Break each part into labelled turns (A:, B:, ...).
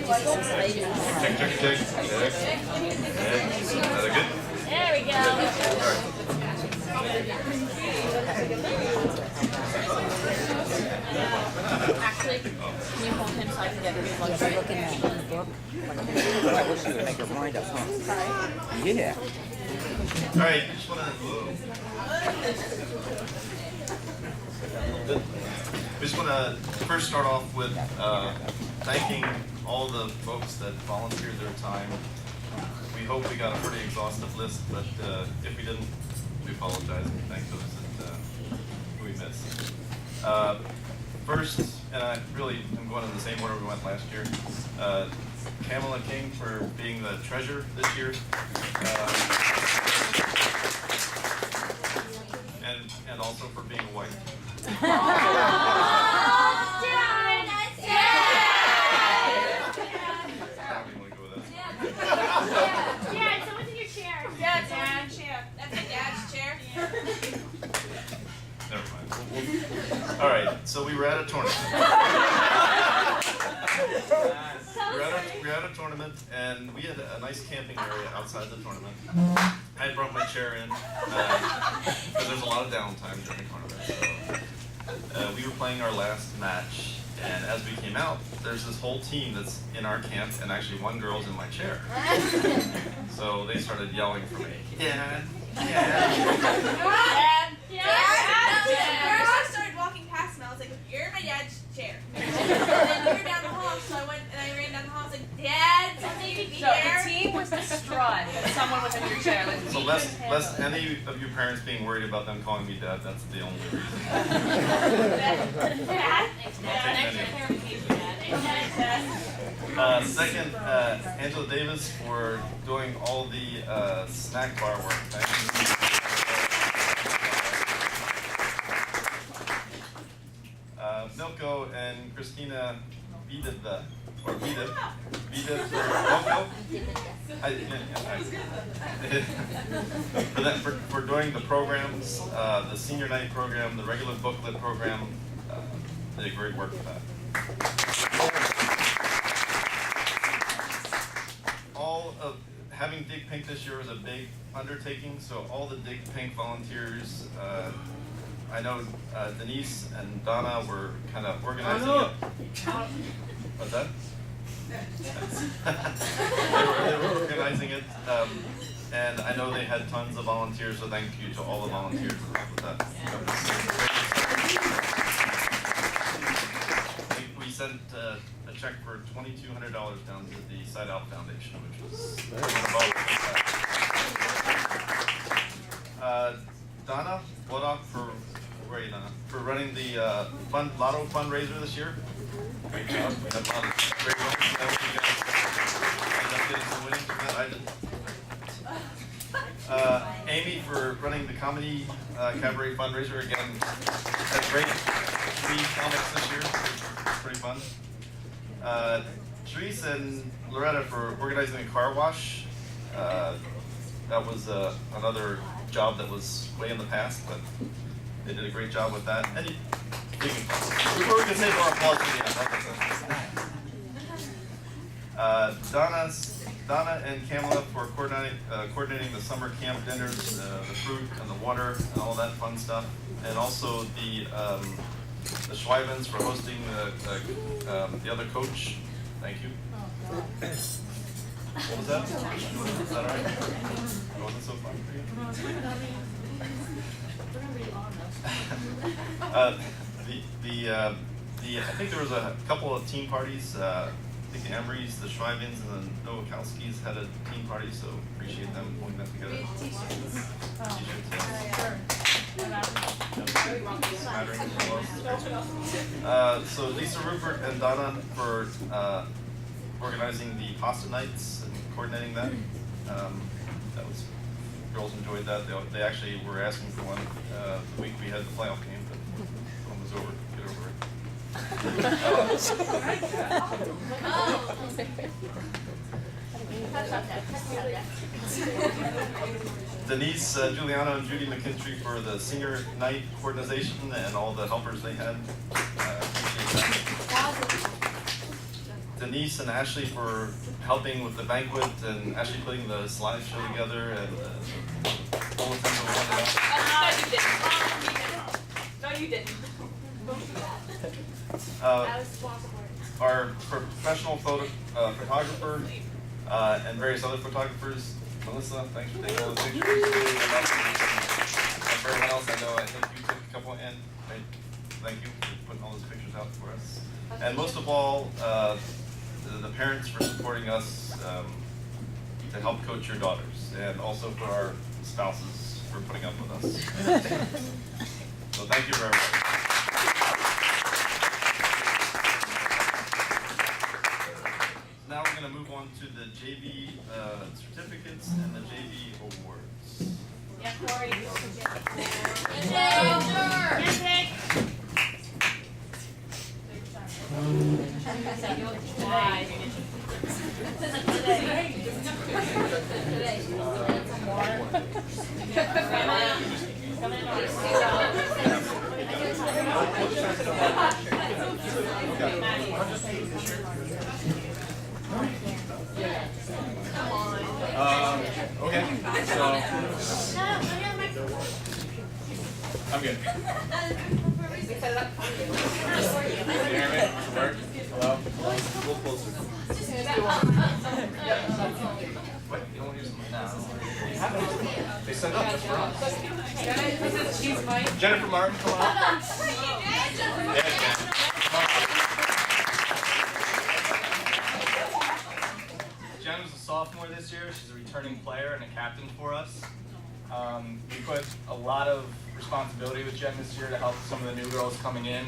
A: Check. Another good?
B: There we go. Actually, can you hold him so I can get his blood
C: Yes, I'm looking at the book. I wish you would make your mind up, huh? Yeah.
A: All right, just want to first start off with thanking all the folks that volunteered their time. We hope we got a pretty exhaustive list, but if we didn't, we apologize and thank those that we missed. First, and I really am going in the same order we went last year, Pamela King for being the treasurer this year. And also for being a wife.
B: Dad, someone's in your chair.
D: Dad, someone's in your chair. That's my dad's chair.
A: Never mind. All right, so we were at a tournament. We were at a tournament, and we had a nice camping area outside the tournament. I brought my chair in because there's a lot of downtime during the tournament. So we were playing our last match, and as we came out, there's this whole team that's in our camp, and actually one girl's in my chair. So they started yelling for me. Dad.
D: First I started walking past him. I was like, "You're my dad's chair." And then we were down the hall, so I went and I ran down the hall. I was like, "Dad, something to be
E: So
D: there."
E: the team was distraught that someone was in your chair. Like,
A: So less any of you parents being worried about them calling me dad, that's the only reason. Second, Angela Davis for doing all the snack bar work. Thank you. Milko and Christina Vidid for for doing the programs, the senior night program, the regular booklet program. They did great work with that. All of having Dig Pink this year was a big undertaking, so all the Dig Pink volunteers, I know Denise and Donna were kind of organizing it. What's that? they were organizing it, and I know they had tons of volunteers, so thank you to all the volunteers that helped with that. We sent a check for $2,200 down to the Side Out Foundation, which was Donna Wodock for running the Lotto fundraiser this year. Great job. We had a lot of great ones. You guys ended up getting some winnings from that. I didn't. Amy for running the comedy cabaret fundraiser. Again, had great 3 comics this year. Pretty fun. Therese and Loretta for organizing the car wash. That was another job that was way in the past, but they did a great job with that. And we can say more applause to the end. Donna and Kamala for coordinating the summer camp dinners, the fruit and the water and all that fun stuff, and also the Schweibens for hosting the other coach. Thank you. What was that? Is that all right? It wasn't so fun for you? I think there was a couple of team parties. I think the Emerys, the Schweibens, and the Nowakowskis had a team party, so appreciate them pulling that together. T-shirts, yeah. So Lisa Rupert and Donna for organizing the pasta nights and coordinating that. That was girls enjoyed that. They actually were asking for one the week we had the playoff game, but one was over. Get over it. Denise, Giuliano, and Judy McKinstry for the senior night coordination and all the helpers they had. Appreciate that. Denise and Ashley for helping with the banquet, and Ashley putting the slideshow together, and all the things that we wanted
E: No, you didn't.
A: Our professional photographer and various other photographers. Melissa, thanks for taking all the pictures. And for everyone else, I know, I think you took a couple, and thank you for putting all those pictures out for us. And most of all, the parents for supporting us to help coach your daughters, and also for our spouses for putting up with us. So thank you very much. Now we're going to move on to the JV certificates and the JV awards.
E: Yeah, Corey.
F: Okay, so I'm good. Can you hear me? Work? Hello? A little closer.
A: What? You don't want to use them now?
F: They sent up just for us. Jennifer Martin, come on. Yeah, Jen. Jen was a sophomore this year. She's a returning player and a captain for us. We put a lot of responsibility with Jen this year to help some of the new girls coming in,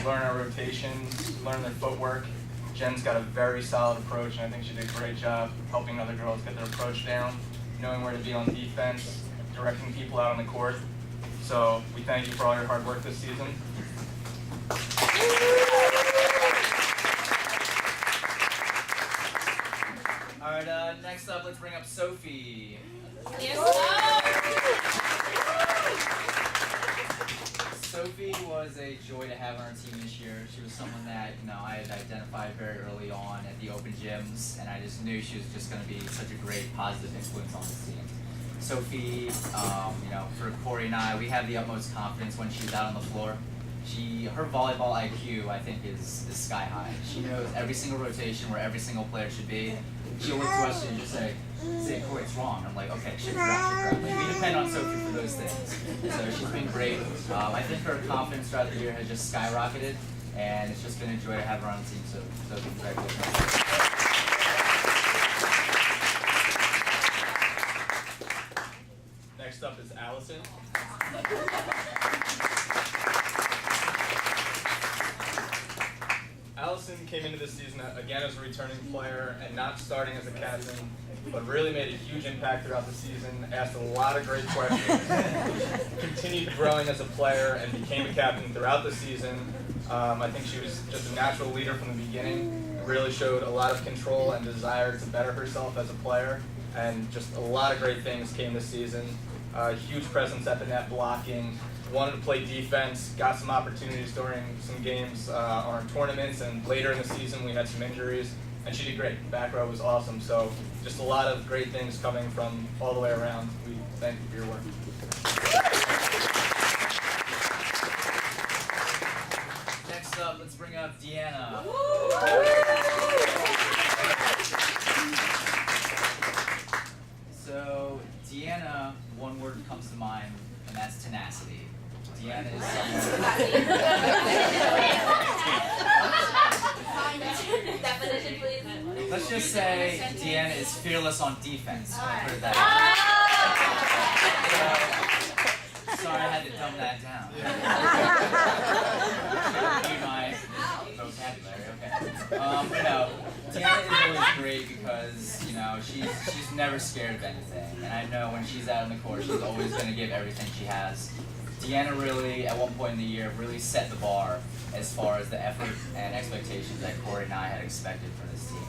F: learn our rotations, learn their footwork. Jen's got a very solid approach, and I think she did a great job helping other girls get their approach down, knowing where to be on defense, directing people out on the court. So we thank you for all your hard work this season. All right, next up, let's bring up Sophie. Sophie was a joy to have on our team this year. She was someone that, I had identified very early on at the open gyms, and I just knew she was just going to be such a great positive influence on the team. Sophie, for Corey and I, we have the utmost confidence when she's out on the floor. Her volleyball IQ, I think, is sky high. She knows every single rotation where every single player should be. She'll look to us and just say, Corey, it's wrong. I'm like, okay, shit, crap. Like, we depend on Sophie for those things. So she's been great. I think her confidence throughout the year has just skyrocketed, and it's just been a joy to have her on the team. So congratulations. Next up is Allison. Allison came into this season again as a returning player and not starting as a captain, but really made a huge impact throughout the season, asked a lot of great questions, continued growing as a player, and became a captain throughout the season. I think she was just a natural leader from the beginning, really showed a lot of control and desire to better herself as a player, and just a lot of great things came this season. Huge presence at the net blocking, wanted to play defense, got some opportunities during some games on our tournaments, and later in the season we had some injuries, and she did great. Back row was awesome, so just a lot of great things coming from all the way around. We thank you for your work. Next up, let's bring up Deanna. So Deanna, one word comes to mind, and that's tenacity. Deanna is
D: Definition, please.
C: Let's just say Deanna is fearless on defense. I'll put it that way. Sorry, I had to dumb that down. Should be my vocabulary, okay. Deanna is always great because, she's never scared of anything. And I know when she's out on the court, she's always going to give everything she has. Deanna really, at one point in the year, really set the bar as far as the effort and expectations that Corey and I had expected for this team.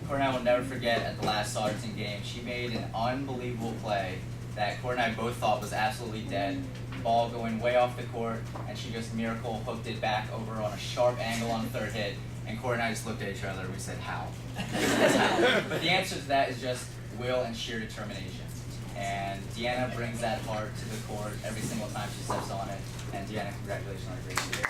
C: Corey and I will never forget at the last Sauderton game, she made an unbelievable play that Corey and I both thought was absolutely dead. Ball going way off the court, and she just miracle hooked it back over on a sharp angle on the third hit. And Corey and I just looked at each other and we said, how? That's how. But the answer to that is just will and sheer determination. And Deanna brings that heart to the court every single time she steps on it. And Deanna, congratulations on a great year.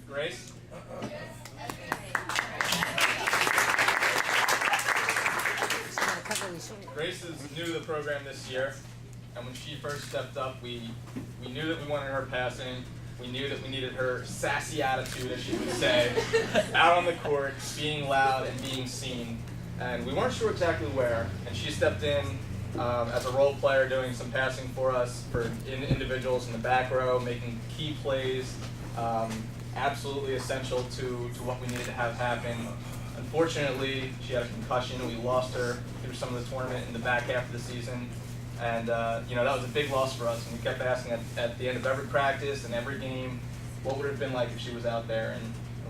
F: Grace? Grace is new to the program this year, and when she first stepped up, we knew that we wanted her passing. We knew that we needed her sassy attitude, as she would say, out on the court, being loud and being seen. And we weren't sure exactly where, and she stepped in as a role player, doing some passing for us, for individuals in the back row, making key plays, absolutely essential to what we needed to have happen. Unfortunately, she had a concussion. We lost her through some of the tournament in the back half of the season. And that was a big loss for us. And we kept asking at the end of every practice and every game, what would it have been like if she was out there, and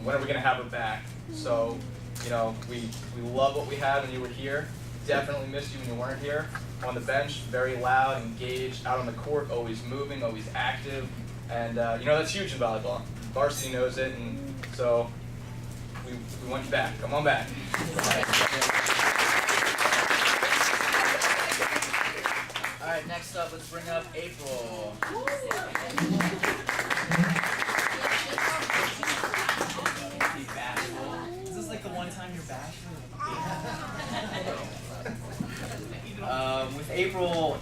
F: when are we going to have her back? So, we love what we had when you were here. Definitely missed you when you weren't here. On the bench, very loud, engaged, out on the court, always moving, always active. And that's huge in volleyball. Varsity knows it, and so we want you back. Come on back.
C: All right, next up, let's bring up April. Be bashful. Is this like the one time you're bashful? With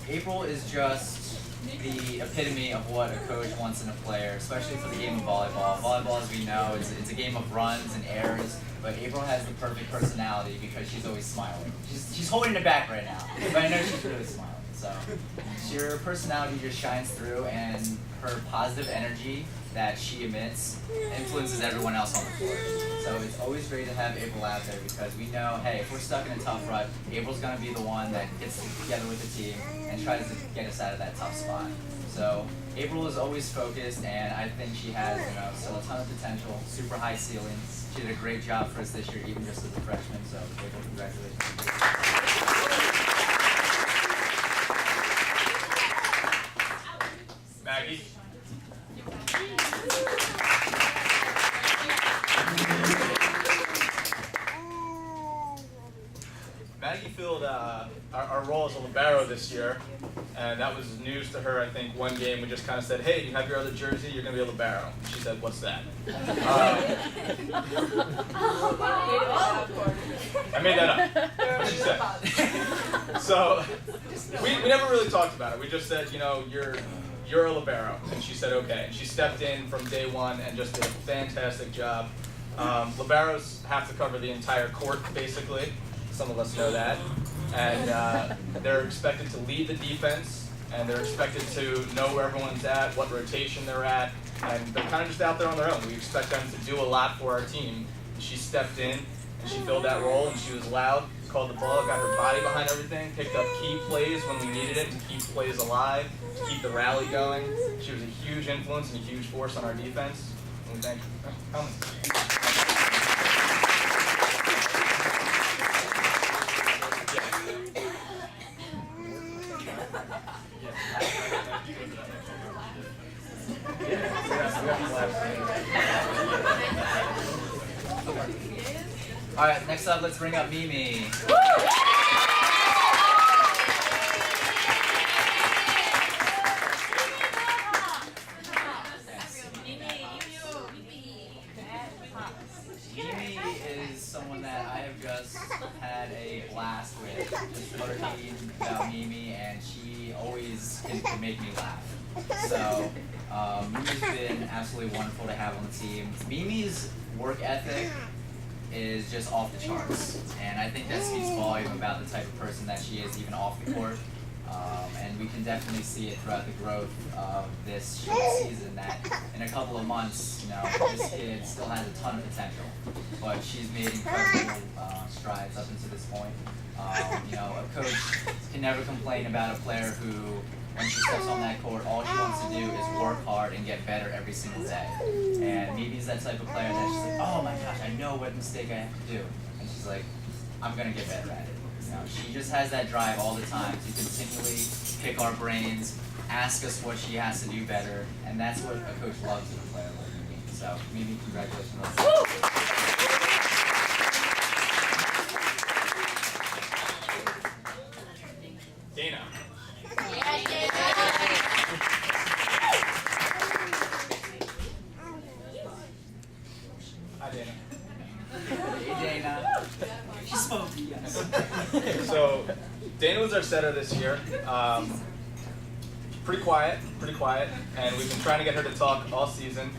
C: April is just the epitome of what a coach wants in a player, especially for the game of volleyball. Volleyball, as we know, it's a game of runs and errors, but April has the perfect personality because she's always smiling. She's holding it back right now, but I know she's really smiling. So her personality just shines through, and her positive energy that she emits influences everyone else on the court. So it's always great to have April out there because we know, hey, if we're stuck in a tough rut, April's going to be the one that gets together with the team and tries to get us out of that tough spot. So April is always focused, and I think she has still a ton of potential, super high ceiling. She did a great job for us this year, even just as a freshman. So April, congratulations.
F: Maggie? Maggie filled our role as a libero this year, and that was news to her. I think one game we just kind of said, hey, you have your other jersey, you're going to be a libero. She said, what's that? I made that up. That's what she said. So we never really talked about it. We just said, you're a libero. And she said, okay. And she stepped in from day one and just did a fantastic job. Liberos have to cover the entire court, basically. Some of us know that. And they're expected to lead the defense, and they're expected to know where everyone's at, what rotation they're at, and they're kind of just out there on their own. We expect them to do a lot for our team. She stepped in, and she filled that role, and she was loud, called the ball, got her body behind everything, picked up key plays when we needed it to keep plays alive, to keep the rally going. She was a huge influence and a huge force on our defense. And we thank you for coming.
C: All right, next up, let's bring up Mimi. Mimi is someone that I have just had a blast with, just learning about Mimi, and she always can make me laugh. So Mimi's been absolutely wonderful to have on the team. Mimi's work ethic is just off the charts, and I think that speaks volume about the type of person that she is even off the court. And we can definitely see it throughout the growth of this short season that in a couple of months, this kid still has a ton of potential, but she's made incredible strides up until this point. A coach can never complain about a player who, when she steps on that court, all she wants to do is work hard and get better every single day. And Mimi's that type of player that she's like, oh my gosh, I know what mistake I have to do. And she's like, I'm going to get better at it. She just has that drive all the time to continually pick our brains, ask us what she has to do better, and that's what a coach loves in a player like Mimi. So, Mimi, congratulations on that.
F: Dana. Hi, Dana.
C: Hey, Dana. She's smoky, yes.
F: So, Dana was our setter this year. Pretty quiet, and we've been trying to get her to talk all season,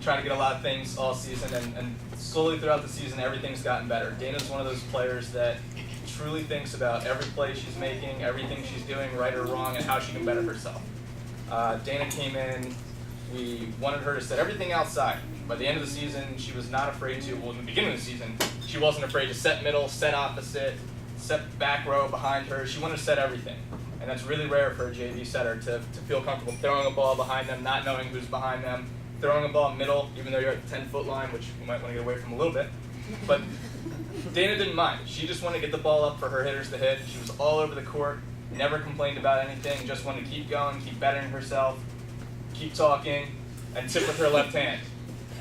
F: trying to get a lot of things all season, and slowly throughout the season, everything's gotten better. Dana's one of those players that truly thinks about every play she's making, everything she's doing, right or wrong, and how she can better herself. Dana came in, we wanted her to set everything outside. By the end of the season, she was not afraid to, well, in the beginning of the season, she wasn't afraid to set middle, set opposite, set back row behind her. She wanted to set everything. And that's really rare for a JV setter to feel comfortable throwing a ball behind them, not knowing who's behind them, throwing a ball middle, even though you're at the 10-foot line, which you might want to get away from a little bit. But Dana didn't mind. She just wanted to get the ball up for her hitters to hit. She was all over the court, never complained about anything, just wanted to keep going, keep bettering herself, keep talking, and tip with her left hand.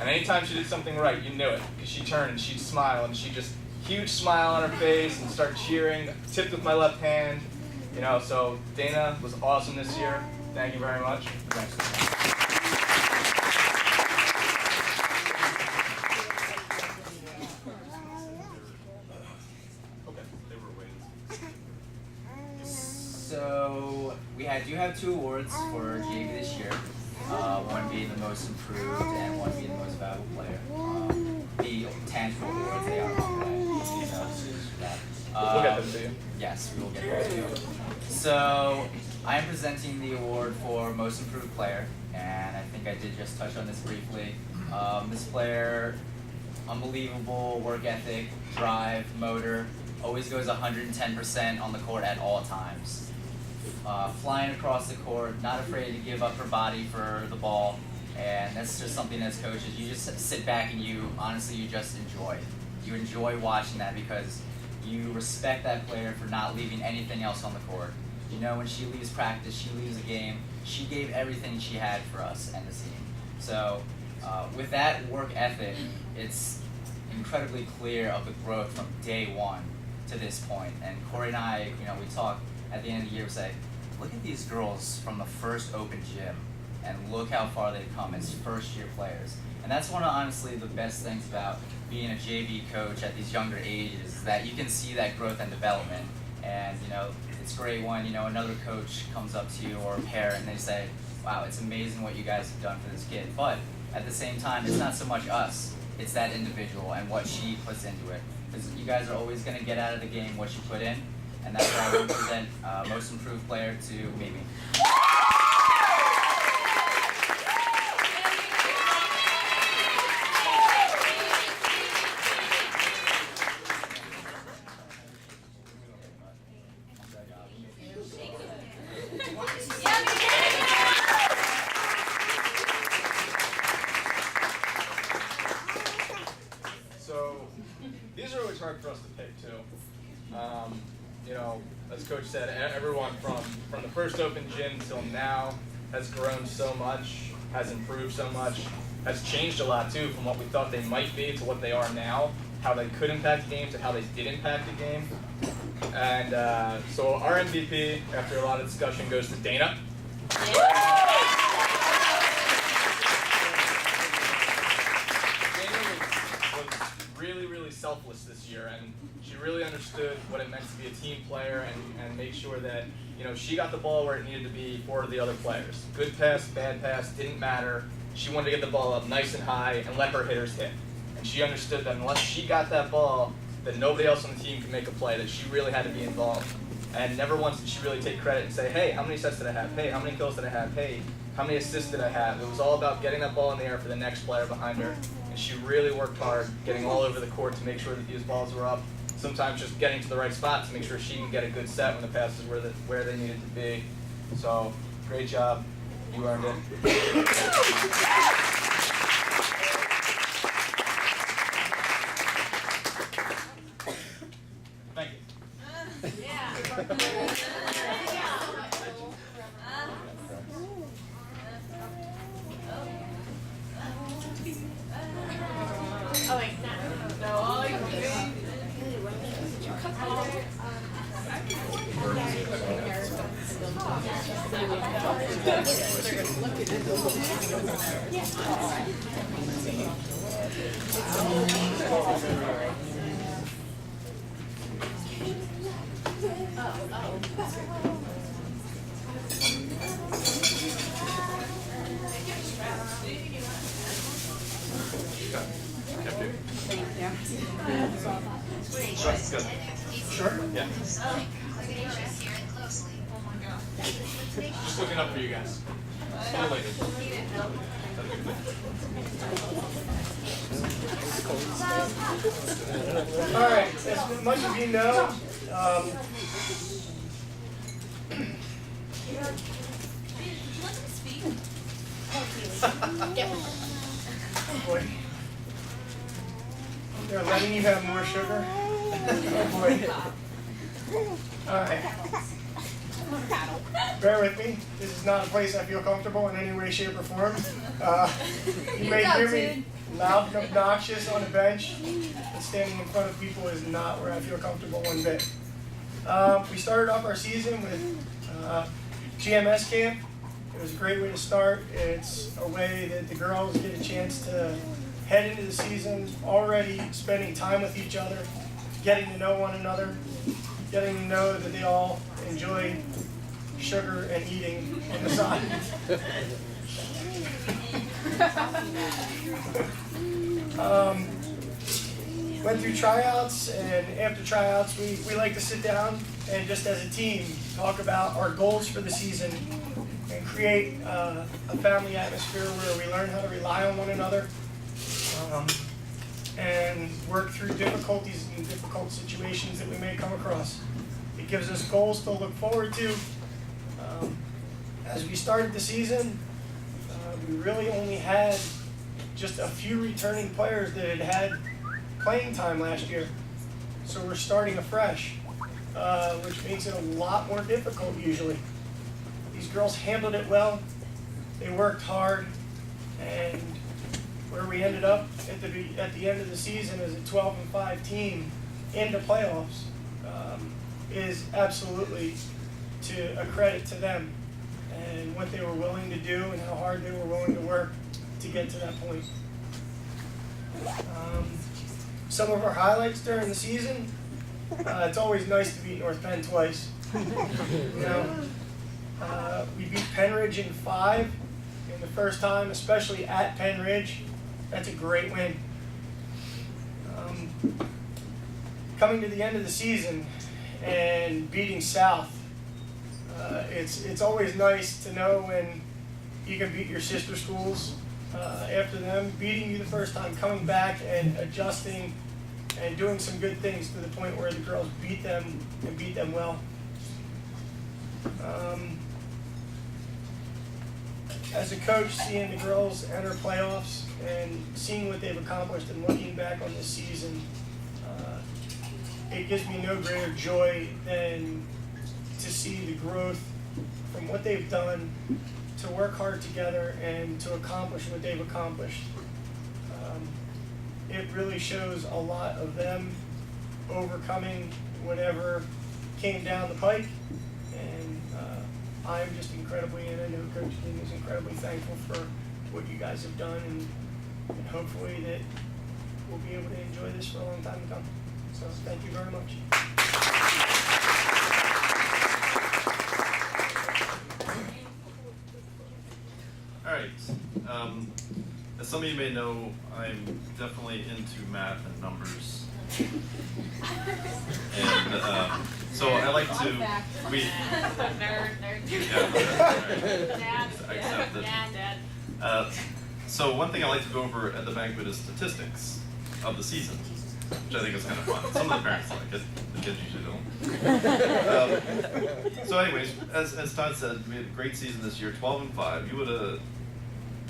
F: And anytime she did something right, you knew it, because she turned and she'd smile, and she'd just huge smile on her face and start cheering, tipped with my left hand. You know, so Dana was awesome this year. Thank you very much.
C: So we do have 2 awards for JV this year. One being the most improved and one being the most valuable player. The tangible awards, they are on the way.
F: We'll get them to you.
C: Yes, we will get them to you. So I am presenting the award for most improved player, and I think I did just touch on this briefly. This player, unbelievable work ethic, drive, motor, always goes 110% on the court at all times. Flying across the court, not afraid to give up her body for the ball, and that's just something as coaches, you just sit back and you just enjoy. You enjoy watching that because you respect that player for not leaving anything else on the court. You know, when she leaves practice, she leaves a game, she gave everything she had for us and the team. So with that work ethic, it's incredibly clear of the growth from day one to this point. And Corey and I, you know, we talk at the end of the year, we say, look at these girls from the first open gym and look how far they've come as first-year players. And that's one of, honestly, the best things about being a JV coach at these younger ages, is that you can see that growth and development. And, you know, it's great when, you know, another coach comes up to you or a parent and they say, wow, it's amazing what you guys have done for this kid. But at the same time, it's not so much us, it's that individual and what she puts into it. Because you guys are always going to get out of the game what you put in, and that's why we present most improved player to Mimi.
F: So these are always hard for us to pick too. You know, as Coach said, everyone from the first open gym till now has grown so much, has improved so much, has changed a lot too from what we thought they might be to what they are now, how they could impact the game to how they did impact the game. And so our MVP, after a lot of discussion, goes to Dana. Really selfless this year, and she really understood what it meant to be a team player and make sure that, you know, she got the ball where it needed to be for the other players. Good pass, bad pass, didn't matter. She wanted to get the ball up nice and high and let her hitters hit. And she understood that unless she got that ball, that nobody else on the team could make a play, that she really had to be involved. And never once did she really take credit and say, hey, how many sets did I have? Hey, how many kills did I have? Hey, how many assists did I have? It was all about getting that ball in the air for the next player behind her. And she really worked hard, getting all over the court to make sure that these balls were up. Sometimes just getting to the right spot to make sure she can get a good set when the passes were where they needed to be. So, great job. You earned it. Thank you.
D: Yeah.
G: Sure.
F: Yeah. Just looking up for you guys. See you later.
G: All right, as much as you know, boy, they're letting you have more sugar. Oh boy. All right. Bear with me. This is not a place I feel comfortable in any way, shape, or form. You may hear me loud and obnoxious on the bench, but standing in front of people is not where I feel comfortable one bit. We started off our season with GMS camp. It was a great way to start. It's a way that the girls get a chance to head into the season already spending time with each other, getting to know one another, getting to know that they all enjoy sugar and eating on the side. Went through tryouts, and after tryouts we like to sit down and just as a team talk about our goals for the season and create a family atmosphere where we learn how to rely on one another and work through difficulties and difficult situations that we may come across. It gives us goals to look forward to. As we started the season, we really only had just a few returning players that had playing time last year. So we're starting afresh, which makes it a lot more difficult usually. These girls handled it well, they worked hard, and where we ended up at the end of the season as a 12-5 team into playoffs is absolutely a credit to them and what they were willing to do and how hard they were willing to work to get to that point. Some of our highlights during the season, it's always nice to beat North Penn twice. You know, we beat Penn Ridge in 5 in the first time, especially at Penn Ridge. That's a great win. Coming to the end of the season and beating South, it's always nice to know when you can beat your sister schools after them beating you the first time, coming back and adjusting and doing some good things to the point where the girls beat them and beat them well. As a coach, seeing the girls enter playoffs and seeing what they've accomplished and looking back on this season, it gives me no greater joy than to see the growth from what they've done to work hard together and to accomplish what they've accomplished. It really shows a lot of them overcoming whatever came down the pike, and I'm just incredibly, and I know Coach Dean is incredibly thankful for what you guys have done, and hopefully that we'll be able to enjoy this for a long time to come. So thank you very much.
A: All right. As some of you may know, I'm definitely into math and numbers. And so I like to read.
E: Nerd.
A: Yeah,
E: Dad.
A: I accept it.
E: Dad.
A: So one thing I like to go over at the banquet is statistics of the season, which I think is kind of fun. Some of the parents like it, the kids usually don't. So anyways, as Todd said, we had a great season this year, 12-5. You would have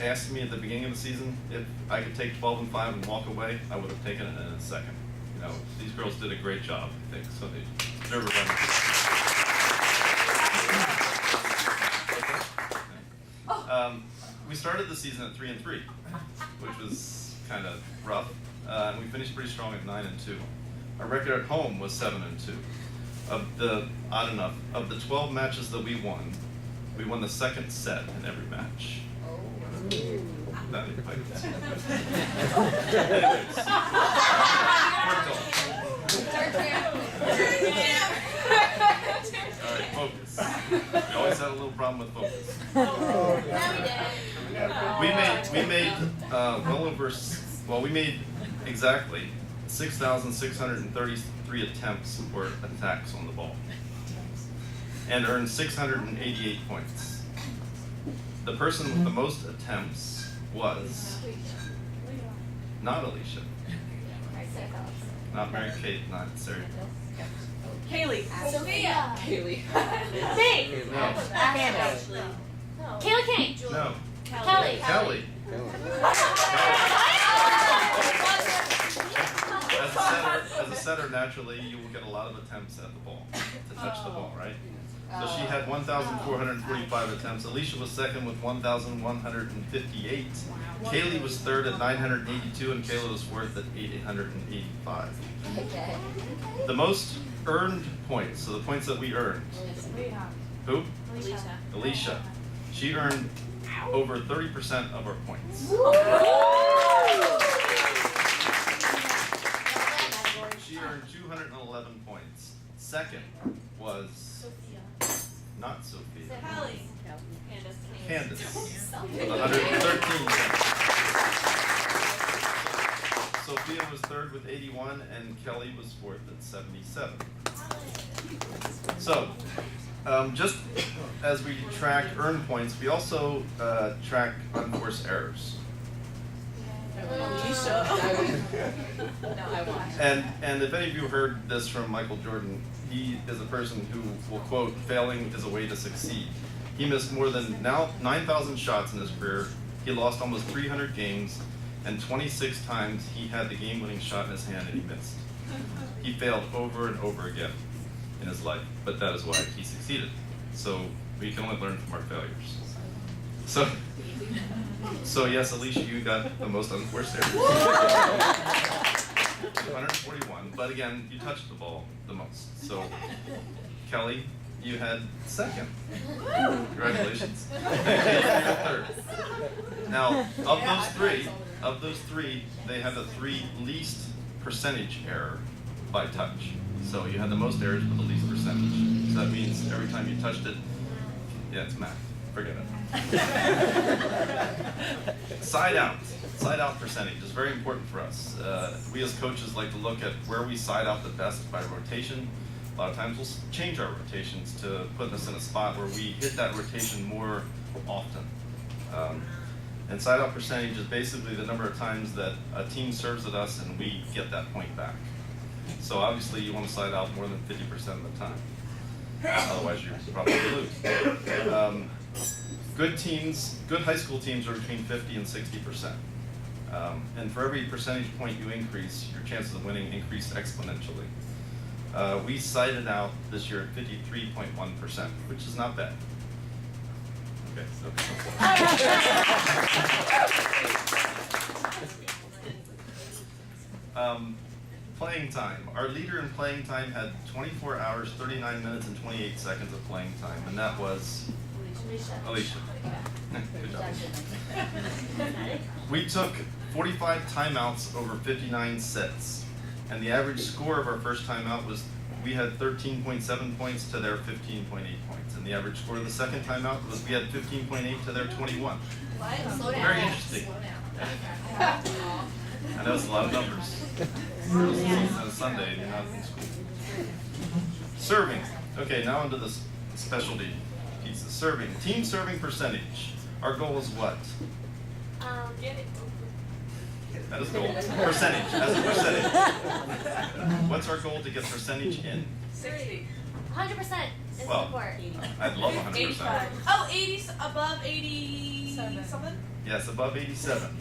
A: asked me at the beginning of the season if I could take 12-5 and walk away, I would have taken it in a second. You know, these girls did a great job, I think, so they deserve a run. We started the season at 3-3, which was kind of rough, and we finished pretty strong at 9-2. Our record at home was 7-2. Odd enough, of the 12 matches that we won, We won the second set in every match. Not in fights. Anyways. All right, focus. We always had a little problem with focus. We made well over, well, we made exactly 6,633 attempts or attacks on the ball and earned 688 points. The person with the most attempts was not Alicia, not Mary Kate, not Sarah.
D: Kaylee. Sophia.
B: Kaylee.
E: Me.
A: No,
B: Candace.
E: Kayla Kane.
A: no,
E: Kelly.
A: Kelly. As a setter, naturally, you will get a lot of attempts at the ball, to touch the ball, right? So she had 1,445 attempts. Alicia was second with 1,158. Kaylee was third at 982, and Kayla was fourth at 885. The most earned points, so the points that we earned. Who? Alicia. She earned over 30% of our points. She earned 211 points. Second was not Sophia.
D: Kelly.
A: Candace with 113 points. Sophia was third with 81, and Kelly was fourth at 77. So, just as we track earned points, we also track unforced errors. And if any of you heard this from Michael Jordan, he is a person who will quote, "Failing is a way to succeed." He missed more than 9,000 shots in his career. He lost almost 300 games, and 26 times he had the game-winning shot in his hand and he missed. He failed over and over again in his life, but that is why he succeeded. So we can only learn from our failures. So yes, Alicia, you got the most unforced errors. 141, but again, you touched the ball the most. So Kelly, you had second. Congratulations. You're third. Now, of those three, they had the three least percentage error by touch. So you had the most errors with the least percentage. So that means every time you touched it, yeah, it's math. Forget it. Side out percentage is very important for us. We as coaches like to look at where we side out the best by rotation. A lot of times we'll change our rotations to put us in a spot where we hit that rotation more often. And side out percentage is basically the number of times that a team serves at us and we get that point back. So obviously you want to side out more than 50% of the time. Otherwise you probably lose. Good teams, good high school teams are between 50 and 60%. And for every percentage point you increase, your chances of winning increase exponentially. We sided out this year at 53.1%, which is not bad. Okay. Playing time. Our leader in playing time had 24 hours, 39 minutes, and 28 seconds of playing time, and that was Alicia. Good job. We took 45 timeouts over 59 sets, and the average score of our first timeout was we had 13.7 points to their 15.8 points, and the average score of the second timeout was we had 15.8 to their 21. Very interesting. I know it's a lot of numbers. On a Sunday, and you're not in school. Serving. Okay, now onto the specialty pieces. Serving. Team serving percentage. Our goal is what? That is goal. Percentage. As a percentage. What's our goal to get percentage in?
D: 60.
E: 100% is
A: Well,
E: the court.
A: I'd love 100%.
D: Oh, 80, above 80 something?
A: Yes, above 87.